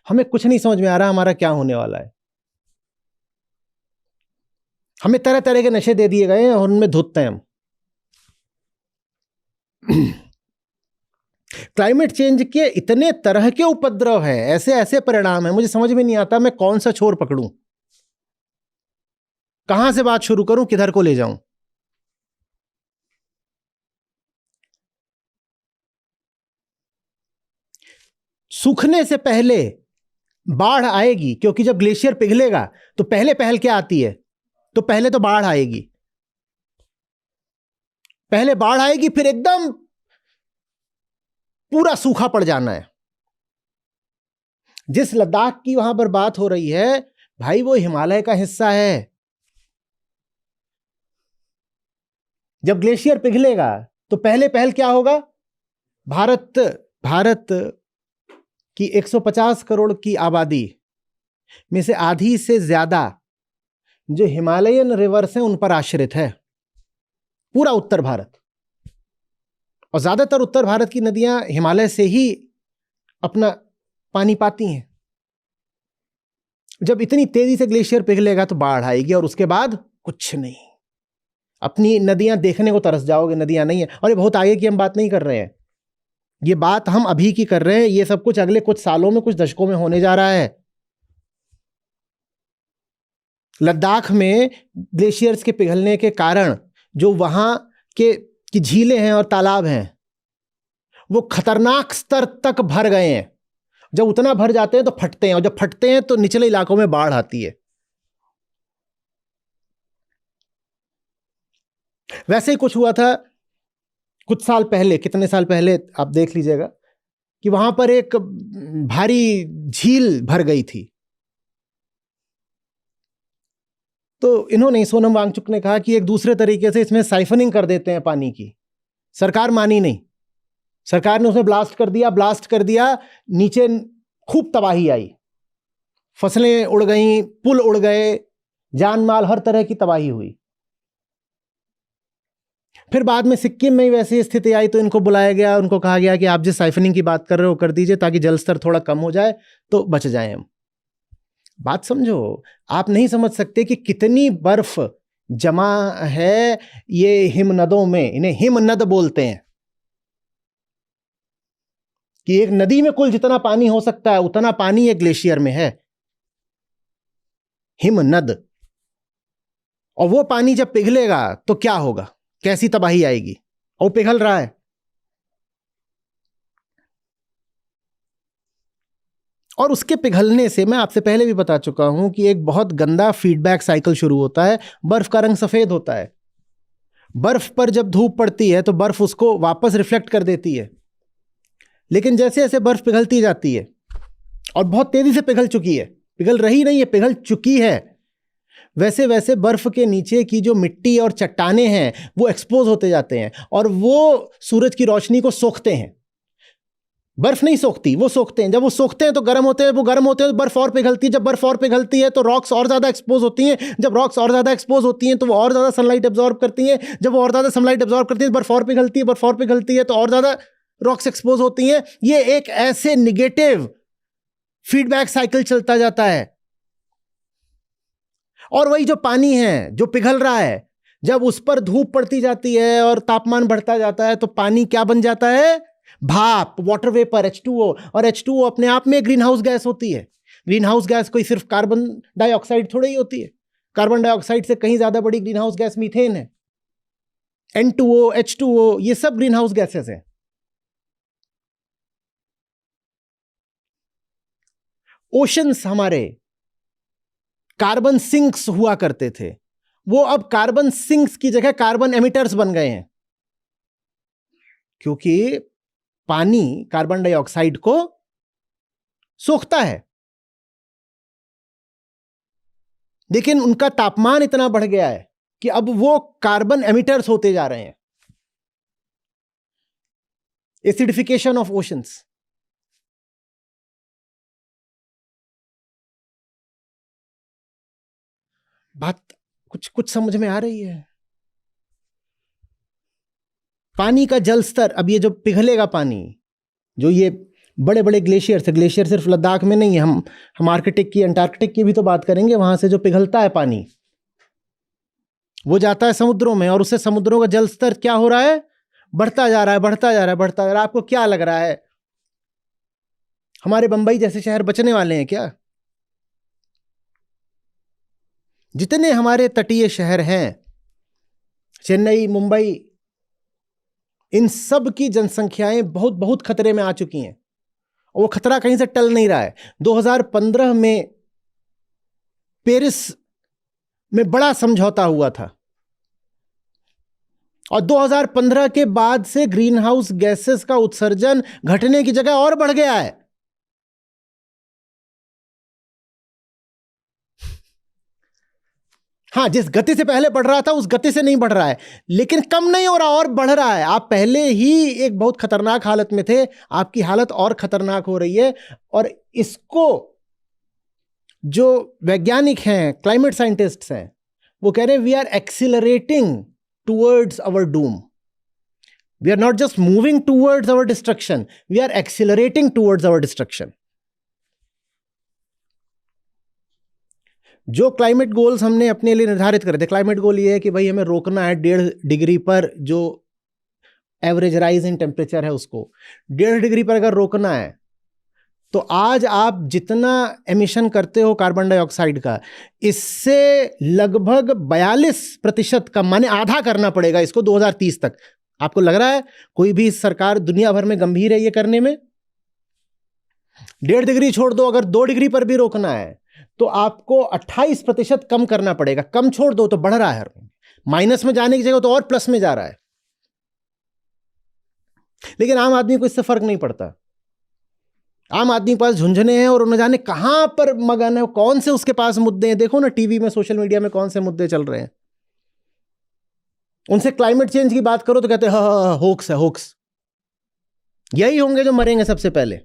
हमें कुछ नहीं समझ में आ रहा हमारा क्या होने वाला है। हमें तरह तरह के नशे दे दिए गए हैं और उनमें धुतते हैं हम। क्लाइमेट चेंज के इतने तरह के उपद्रव हैं, ऐसे ऐसे परिणाम हैं, मुझे समझ में नहीं आता मैं कौन सा छोर पकड़ूं, कहां से बात शुरू करूं, किधर को ले जाऊं। सूखने से पहले बाढ़ आएगी, क्योंकि जब ग्लेशियर पिघलेगा तो पहले पहल क्या आती है, तो पहले तो बाढ़ आएगी। पहले बाढ़ आएगी, फिर एकदम पूरा सूखा पड़ जाना है। जिस लद्दाख की वहां पर बात हो रही है भाई, वो हिमालय का हिस्सा है। जब ग्लेशियर पिघलेगा तो पहले पहल क्या होगा, भारत की 150 करोड़ की आबादी में से आधी से ज्यादा जो हिमालयन रिवर्स हैं उन पर आश्रित है, पूरा उत्तर भारत। और ज्यादातर उत्तर भारत की नदियां हिमालय से ही अपना पानी पाती हैं। जब इतनी तेजी से ग्लेशियर पिघलेगा तो बाढ़ आएगी और उसके बाद कुछ नहीं। अपनी नदियां देखने को तरस जाओगे, नदियां नहीं है। और ये बहुत आगे की हम बात नहीं कर रहे हैं, ये बात हम अभी की कर रहे हैं। ये सब कुछ अगले कुछ सालों में, कुछ दशकों में होने जा रहा है। लद्दाख में ग्लेशियर्स के पिघलने के कारण जो वहां के की झीलें हैं और तालाब हैं वो खतरनाक स्तर तक भर गए हैं। जब उतना भर जाते हैं तो फटते हैं, और जब फटते हैं तो निचले इलाकों में बाढ़ आती है। वैसे ही कुछ हुआ था कुछ साल पहले, कितने साल पहले आप देख लीजिएगा, कि वहां पर एक भारी झील भर गई थी। तो इन्होंने, सोनम वांगचुक ने कहा कि एक दूसरे तरीके से इसमें साइफनिंग कर देते हैं पानी की। सरकार मानी नहीं, सरकार ने उसमें ब्लास्ट कर दिया, नीचे खूब तबाही आई, फसलें उड़ गईं, पुल उड़ गए, जान माल हर तरह की तबाही हुई। फिर बाद में सिक्किम में वैसी स्थिति आई तो इनको बुलाया गया, उनको कहा गया कि आप जिस साइफनिंग की बात कर रहे हो कर दीजिए ताकि जल स्तर थोड़ा कम हो जाए तो बच जाएं हम। बात समझो, आप नहीं समझ सकते कि कितनी बर्फ जमा है ये हिमनदों में। इन्हें हिमनद बोलते हैं कि एक नदी में कुल जितना पानी हो सकता है उतना पानी एक ग्लेशियर में है, हिमनद। और वो पानी जब पिघलेगा तो क्या होगा, कैसी तबाही आएगी। और पिघल रहा है। और उसके पिघलने से, मैं आपसे पहले भी बता चुका हूं कि एक बहुत गंदा फीडबैक साइकिल शुरू होता है। बर्फ का रंग सफेद होता है। बर्फ पर जब धूप पड़ती है तो बर्फ उसको वापस रिफ्लेक्ट कर देती है। लेकिन जैसे जैसे बर्फ पिघलती जाती है, और बहुत तेजी से पिघल चुकी है, पिघल रही नहीं है, पिघल चुकी है, वैसे वैसे बर्फ के नीचे की जो मिट्टी और चट्टाने हैं वो एक्सपोज होते जाते हैं और वो सूरज की रोशनी को सोखते हैं। बर्फ नहीं सोखती, वो सोखते हैं। जब वो सोखते हैं तो गर्म होते हैं, वो गर्म होते हैं तो बर्फ और पिघलती है। जब बर्फ और पिघलती है तो रॉक्स और ज्यादा एक्सपोज होती हैं। जब रॉक्स और ज्यादा एक्सपोज होती हैं तो वो और ज्यादा सनलाइट एब्जॉर्ब करती हैं। जब वो और ज्यादा सनलाइट एब्जॉर्ब करती है, बर्फ और पिघलती है, बर्फ और पिघलती है तो और ज्यादा रॉक्स एक्सपोज होती हैं। ये एक ऐसे निगेटिव फीडबैक साइकिल चलता जाता है। और वही जो पानी है जो पिघल रहा है, जब उस पर धूप पड़ती जाती है और तापमान बढ़ता जाता है तो पानी क्या बन जाता है, भाप, वाटर वेपर, H2O। और H2O अपने आप में ग्रीन हाउस गैस होती है। ग्रीन हाउस गैस कोई सिर्फ कार्बन डाइऑक्साइड थोड़ी ही होती है। कार्बन डाइऑक्साइड से कहीं ज्यादा बड़ी ग्रीन हाउस गैस मीथेन है। N2O, H2O, ये सब ग्रीन हाउस गैसेस हैं। ओशंस हमारे कार्बन सिंक्स हुआ करते थे, वो अब कार्बन सिंक्स की जगह कार्बन एमिटर्स बन गए हैं, क्योंकि पानी कार्बन डाइऑक्साइड को सोखता है। लेकिन उनका तापमान इतना बढ़ गया है कि अब वो कार्बन एमिटर्स होते जा रहे हैं। Acidification of oceans. बात कुछ कुछ समझ में आ रही है। पानी का जल स्तर, अब ये जो पिघलेगा पानी, जो ये बड़े बड़े ग्लेशियर से, ग्लेशियर सिर्फ लद्दाख में नहीं है, हम आर्कटिक की, अंटार्कटिक की भी तो बात करेंगे। वहां से जो पिघलता है पानी वो जाता है समुद्रों में, और उससे समुद्रों का जल स्तर क्या हो रहा है? बढ़ता जा रहा है, बढ़ता जा रहा है, बढ़ता जा रहा है। आपको क्या लग रहा है हमारे बंबई जैसे शहर बचने वाले हैं क्या? जितने हमारे तटीय शहर हैं, चेन्नई, मुंबई, इन सब की जनसंख्याएं बहुत बहुत खतरे में आ चुकी हैं, और वो खतरा कहीं से टल नहीं रहा है। 2015 में पेरिस में बड़ा समझौता हुआ था, और 2015 के बाद से ग्रीन हाउस गैसेस का उत्सर्जन घटने की जगह और बढ़ गया है। हाँ, जिस गति से पहले बढ़ रहा था उस गति से नहीं बढ़ रहा है, लेकिन कम नहीं हो रहा, और बढ़ रहा है। आप पहले ही एक बहुत खतरनाक हालत में थे, आपकी हालत और खतरनाक हो रही है। और इसको जो वैज्ञानिक हैं, क्लाइमेट साइंटिस्ट्स हैं, वो कह रहे हैं we are accelerating towards our doom. We are not just moving towards our destruction, we are accelerating towards our destruction. जो क्लाइमेट गोल्स हमने अपने लिए निर्धारित करे थे, क्लाइमेट गोल ये है कि भाई हमें रोकना है 1.5 डिग्री पर, जो एवरेज राइज इन टेम्परेचर है उसको 1.5 डिग्री पर अगर रोकना है, तो आज आप जितना एमिशन करते हो कार्बन डाइऑक्साइड का, इससे लगभग 42% कम, माने आधा करना पड़ेगा इसको 2030 तक। आपको लग रहा है कोई भी सरकार दुनिया भर में गंभीर है ये करने में? 1.5 डिग्री छोड़ दो, अगर 2 डिग्री पर भी रोकना है तो आपको 28% कम करना पड़ेगा। कम छोड़ दो तो बढ़ रहा है, माइनस में जाने की जगह तो और प्लस में जा रहा है। लेकिन आम आदमी को इससे फर्क नहीं पड़ता। आम आदमी के पास झुंझुने हैं और न जाने कहां पर मगन है, कौन से उसके पास मुद्दे हैं। देखो ना टीवी में, सोशल मीडिया में कौन से मुद्दे चल रहे हैं। उनसे क्लाइमेट चेंज की बात करो तो कहते हैं हाँ, होक्स है, होक्स। यही होंगे जो मरेंगे सबसे पहले।